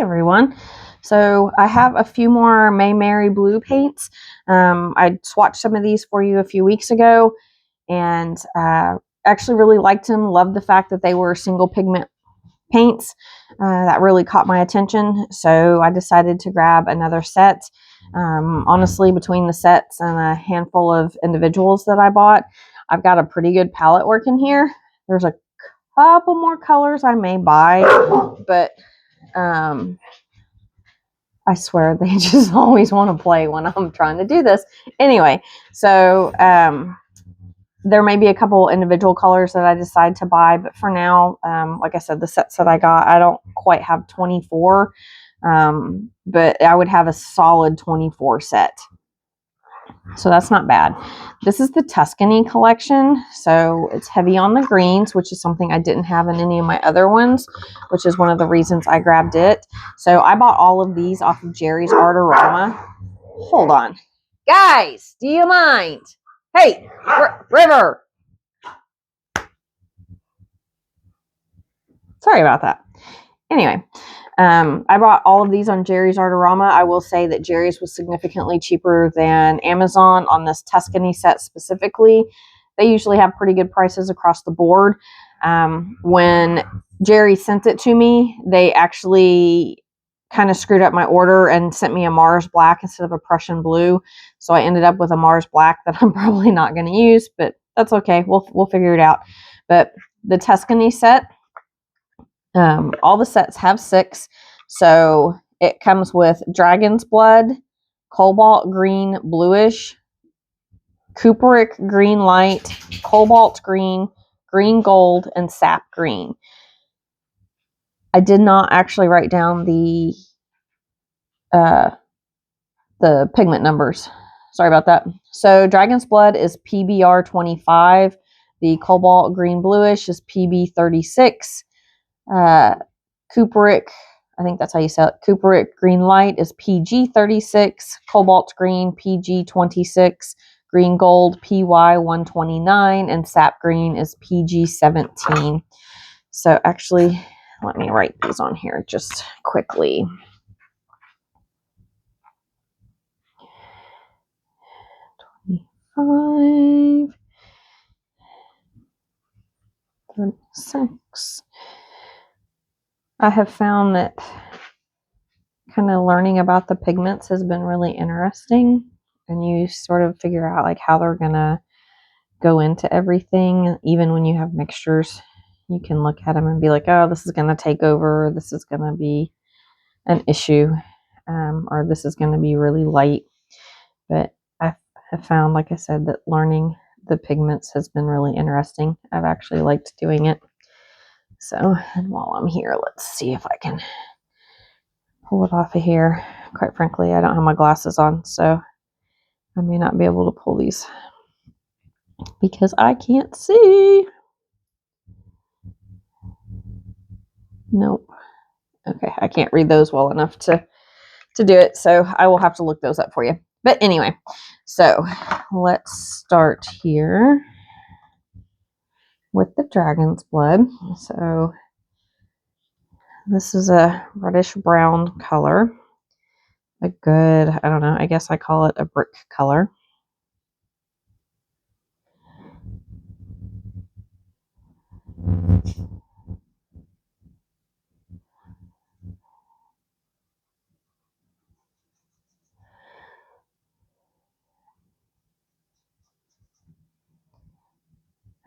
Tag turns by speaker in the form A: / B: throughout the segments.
A: everyone. So I have a few more Maimeri Blue paints. I swatched some of these for you a few weeks ago and actually really liked them. Loved the fact that they were single pigment paints. That really caught my attention. So I decided to grab another set. Honestly, between the sets and a handful of individuals that I bought, I've got a pretty good palette working here. There's a couple more colors I may buy, but I swear they just always want to play when I'm trying to do this. Anyway, so there may be a couple individual colors that I decide to buy, but for now, like I said, the sets that I got, I don't quite have 24, but I would have a solid 24 set. So that's not bad. This is the Tuscany collection. So it's heavy on the greens, which is something I didn't have in any of my other ones, which is one of the reasons I grabbed it. So I bought all of these off of Jerry's Artorama. Hold on. Guys, do you mind? Hey, River. Sorry about that. Anyway, I bought all of these on Jerry's Artorama. I will say that Jerry's was significantly cheaper than Amazon on this Tuscany set specifically. They usually have pretty good prices across the board. When Jerry sent it to me, they actually kind of screwed up my order and sent me a Mars Black instead of a Prussian Blue. So I ended up with a Mars Black that I'm probably not going to use, but that's okay. We'll figure it out. But the Tuscany set, all the sets have 6. So it comes with Dragon's Blood, Cobalt Green Bluish, Cooperic Green Light, Cobalt Green, Green Gold, and Sap Green. I did not actually write down the pigment numbers. Sorry about that. So Dragon's Blood is PBR 25. The Cobalt Green Bluish is PB 36. Cooperic, I think that's how you say it. Cooperic Green Light is PG 36. Cobalt Green PG 26. Green Gold PY 129. And Sap Green is PG 17. So actually, let me write these on here just quickly. Five, 36. I have found that kind of learning about the pigments has been really interesting, and you sort of figure out like how they're gonna go into everything. Even when you have mixtures, you can look at them and be like, oh, this is gonna take over, or this is gonna be an issue, or this is gonna be really light. But I have found, like I said, that learning the pigments has been really interesting. I've actually liked doing it. So, and while I'm here, let's see if I can pull it off of here. Quite frankly, I don't have my glasses on, so I may not be able to pull these because I can't see. Nope. Okay, I can't read those well enough to do it, so I will have to look those up for you. But anyway, so let's start here with the Dragon's Blood. So this is a reddish brown color. A good, I don't know, I guess I call it a brick color.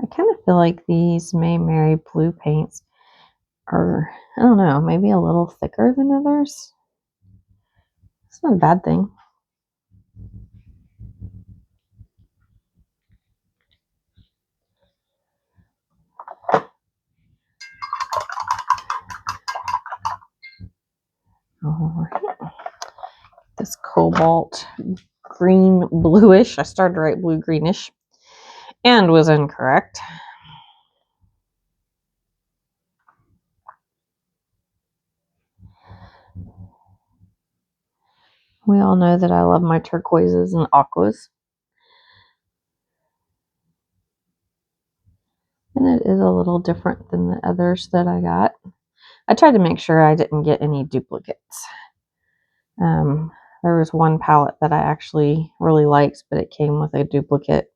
A: I kind of feel like these Maimeri Blue paints are, I don't know, maybe a little thicker than others. It's not a bad thing. All right. This Cobalt Green Bluish. I started to write blue greenish and was incorrect. We all know that I love my turquoises and aquas. And it is a little different than the others that I got. I tried to make sure I didn't get any duplicates. There was one palette that I actually really liked, but it came with a duplicate,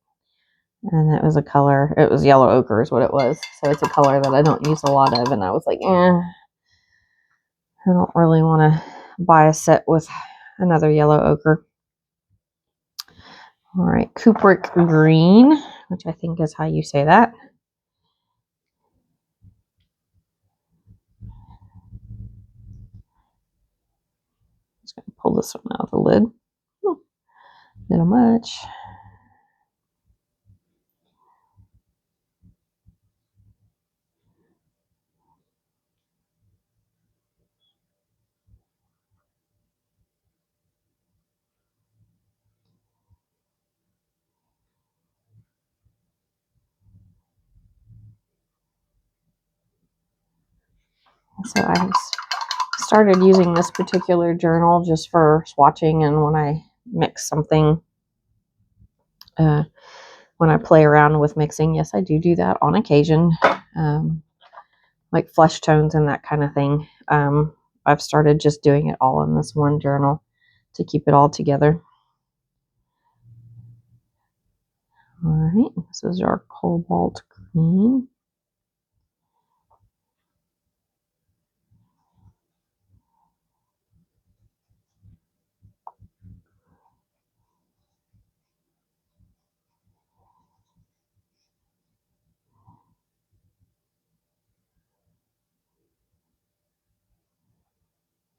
A: and it was a color. It was yellow ochre is what it was. So it's a color that I don't use a lot of, and I was like, I don't really want to buy a set with another yellow ochre. All right, Kubrick green, which I think is how you say that. Just gonna pull this one out of the lid. Oh, a little much. So I started using this particular journal just for swatching, and when I mix something, when I play around with mixing, yes, I do that on occasion, like flesh tones and that kind of thing. I've started just doing it all in this one journal to keep it all together. All right, this is our cobalt green.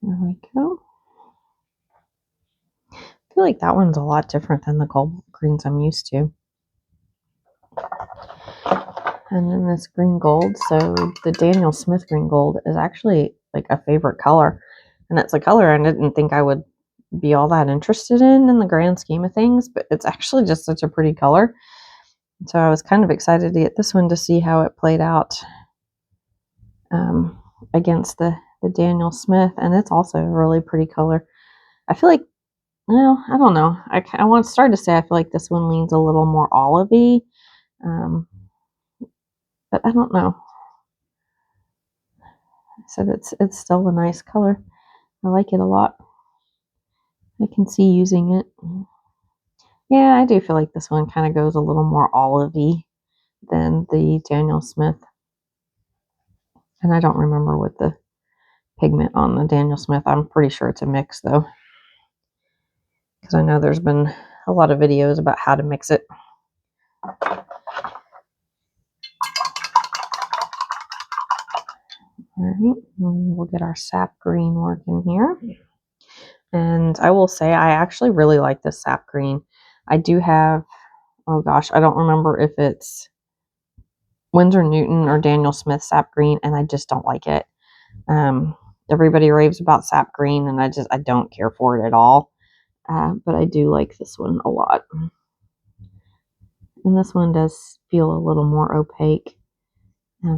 A: There we go. I feel like that one's a lot different than the cobalt greens I'm used to. And then this green gold. So the Daniel Smith green gold is actually like a favorite color. And it's a color I didn't think I would be all that interested in the grand scheme of things, but it's actually just such a pretty color. So I was kind of excited to get this one to see how it played out against the Daniel Smith. And it's also a really pretty color. I feel like, well, I don't know. I want to start to say I feel like this one leans a little more olivey. But I don't know. So it's still a nice color. I like it a lot. I can see using it. Yeah, I do feel like this one kind of goes a little more olivey than the Daniel Smith. And I don't remember what the pigment on the Daniel Smith. I'm pretty sure it's a mix though, because I know there's been a lot of videos about how to mix it. All right, we'll get our sap green working here. And I will say I actually really like this sap green. I do have, oh gosh, I don't remember if it's Winsor Newton or Daniel Smith sap green, and I just don't like it. Everybody raves about sap green, and I don't care for it at all. But I do like this one a lot. And this one does feel a little more opaque. I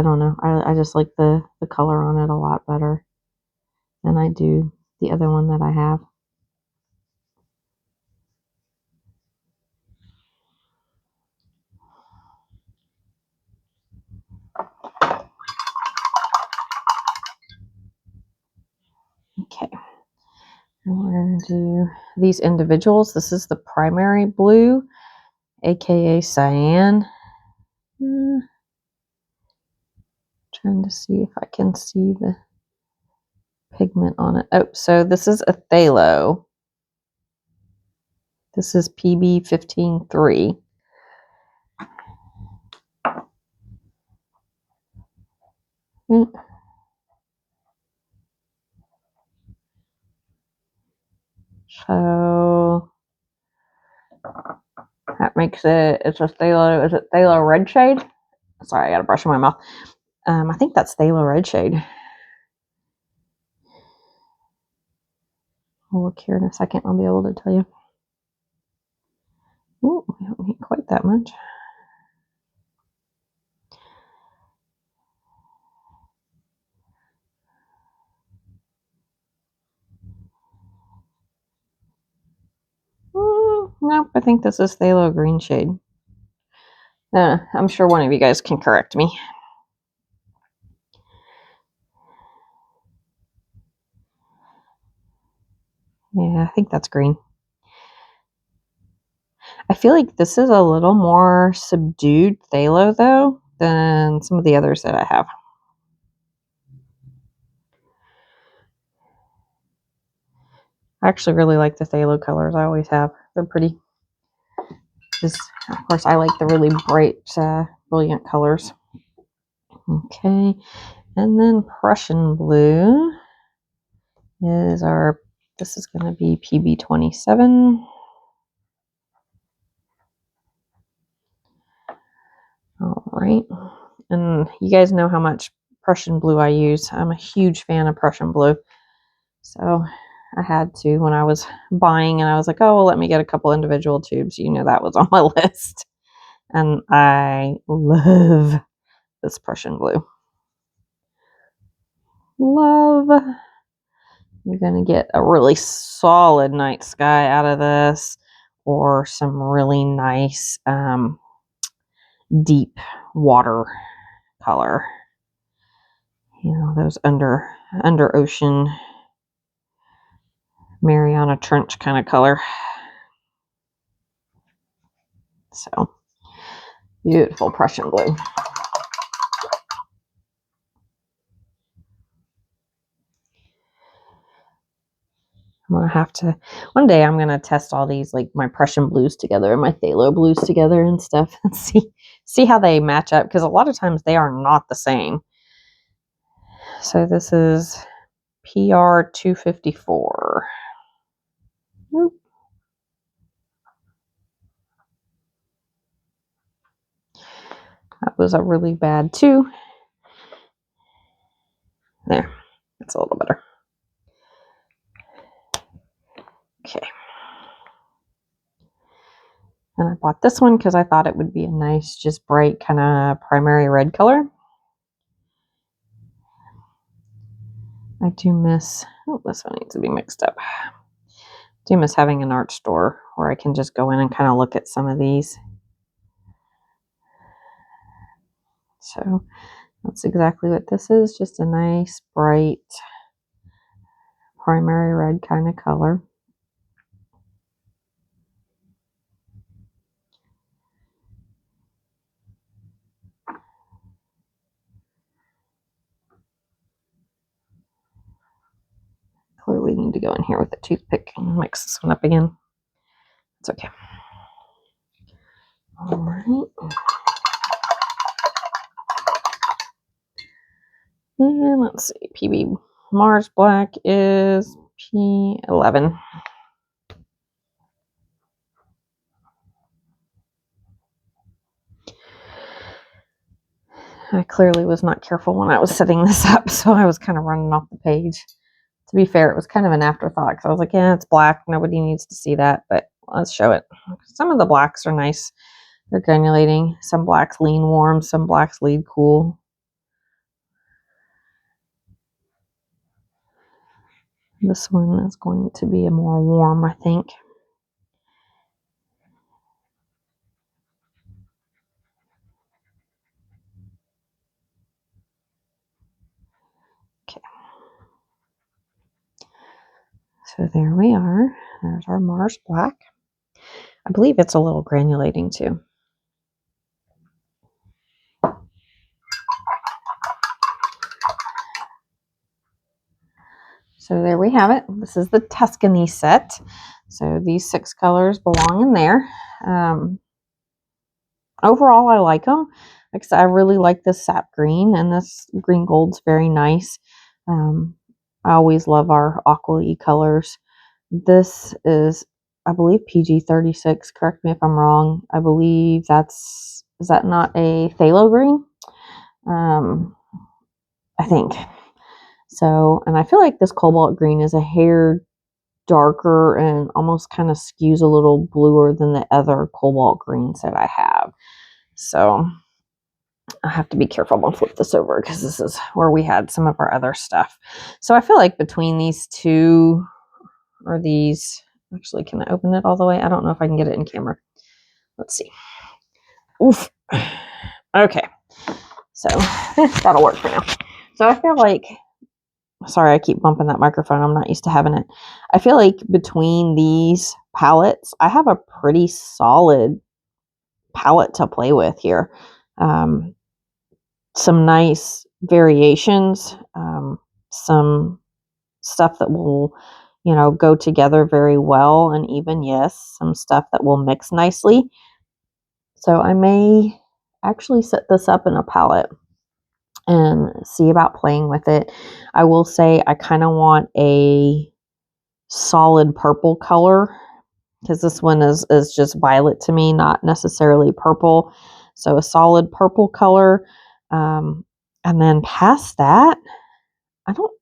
A: don't know. I just like the color on it a lot better than I do the other one that I have. Okay. And we're going to do these individuals. This is the Maimeri Blue, aka cyan. Trying to see if I can see the pigment on it. Oh, so this is a phthalo. This is PB 15-3. So that makes it, it's a phthalo, is it phthalo red shade? Sorry, I got a brush in my mouth. I think that's phthalo red shade. I'll look here in a second. I'll be able to tell you. Ooh, we don't need quite that much. Nope, I think this is phthalo green shade. I'm sure one of you guys can correct me. Yeah, I think that's green. I feel like this is a little more subdued phthalo though than some of the others that I have. I actually really like the phthalo colors. I always have. They're pretty. Just, of course, I like the really bright, brilliant colors. Okay, and then Prussian blue is our, this is going to be PB27. All right, and you guys know how much Prussian blue I use. I'm a huge fan of Prussian blue. So I had to when I was buying, and I was like, oh, well, let me get a couple individual tubes. You know, that was on my list. And I love this Prussian blue. Love. You're going to get a really solid night sky out of this, or some really nice deep water color. You know, those under ocean Mariana Trench kind of color. So beautiful Prussian blue. I'm gonna have to, one day I'm gonna test all these, like my Prussian blues together and my phthalo blues together and stuff, and see how they match up, because a lot of times they are not the same. So this is PR 254. Whoop. That was a really bad 2. There, that's a little better. Okay. And I bought this one because I thought it would be a nice, just bright kind of primary red color. I do miss, oh, this one needs to be mixed up. I do miss having an art store where I can just go in and kind of look at some of these. So that's exactly what this is, just a nice, bright, primary red kind of color. Clearly need to go in here with a toothpick and mix this one up again. It's okay. All right. And let's see, PB Mars Black is P11. I clearly was not careful when I was setting this up, so I was kind of running off the page. To be fair, it was kind of an afterthought, because I was like, yeah, it's black. Nobody needs to see that, but let's show it. Some of the blacks are nice. They're granulating. Some blacks lean warm, some blacks lead cool. This one is going to be a more warm, I think. Okay. So there we are. There's our Mars Black. I believe it's a little granulating too. So there we have it. This is the Tuscany set. So these 6 colors belong in there. Overall, I like them. Like I said, I really like this sap green, and this green gold's very nice. I always love our aqua colors. This is, I believe, PG36. Correct me if I'm wrong. I believe is that not a phthalo green? I think. So, and I feel like this cobalt green is a hair darker and almost kind of skews a little bluer than the other cobalt greens that I have. So I have to be careful. I'm gonna flip this over because this is where we had some of our other stuff. So I feel like between these two, or these, actually, can I open it all the way? I don't know if I can get it in camera. Let's see. Oof. Okay. So that'll work for now. So I feel like Sorry, I keep bumping that microphone. I'm not used to having it. I feel like between these palettes, I have a pretty solid palette to play with here. Some nice variations, some stuff that will, go together very well, and even, yes, some stuff that will mix nicely. So I may actually set this up in a palette and see about playing with it. I will say I kind of want a solid purple color, because this one is just violet to me, not necessarily purple. So a solid purple color. And then past that, I don't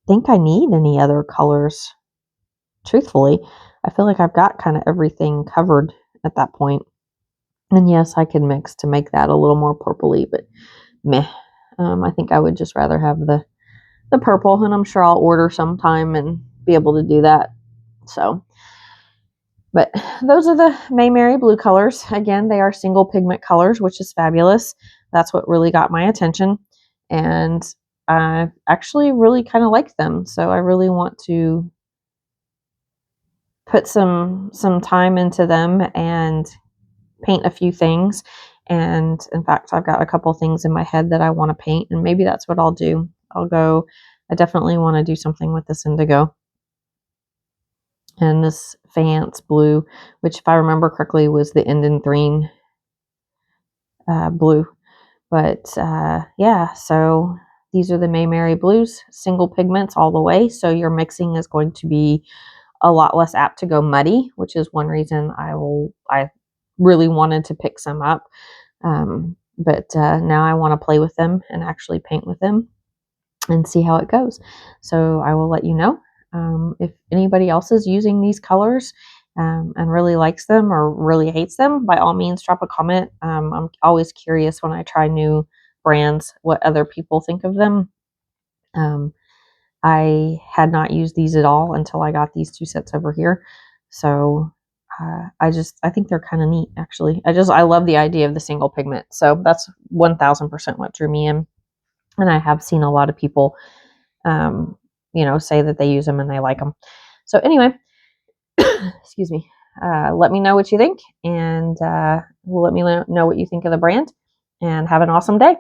A: think I need any other colors. Truthfully, I feel like I've got kind of everything covered at that point. And yes, I can mix to make that a little more purpley, but meh. I think I would just rather have the purple, and I'm sure I'll order sometime and be able to do that. So, but those are the Maimeri Blue colors. Again, they are single pigment colors, which is fabulous. That's what really got my attention, and I actually really kind of like them. So I really want to put some time into them and paint a few things. And in fact, I've got a couple things in my head that I want to paint, and maybe that's what I'll do. I definitely want to do something with this indigo and this Faience blue, which, if I remember correctly, was the Indanthrene blue. But yeah, so these are the Maimeri Blues, single pigments all the way. So your mixing is going to be a lot less apt to go muddy, which is one reason I really wanted to pick some up. But now I want to play with them and actually paint with them and see how it goes. So I will let you know. If anybody else is using these colors and really likes them or really hates them, by all means, drop a comment. I'm always curious when I try new brands, what other people think of them. I had not used these at all until I got these two sets over here. So I think they're kind of neat, actually. I love the idea of the single pigment. So that's 1000% what drew me in. And I have seen a lot of people, say that they use them and they like them. So anyway, excuse me. Let me know what you think, and let me know what you think of the brand, and have an awesome day.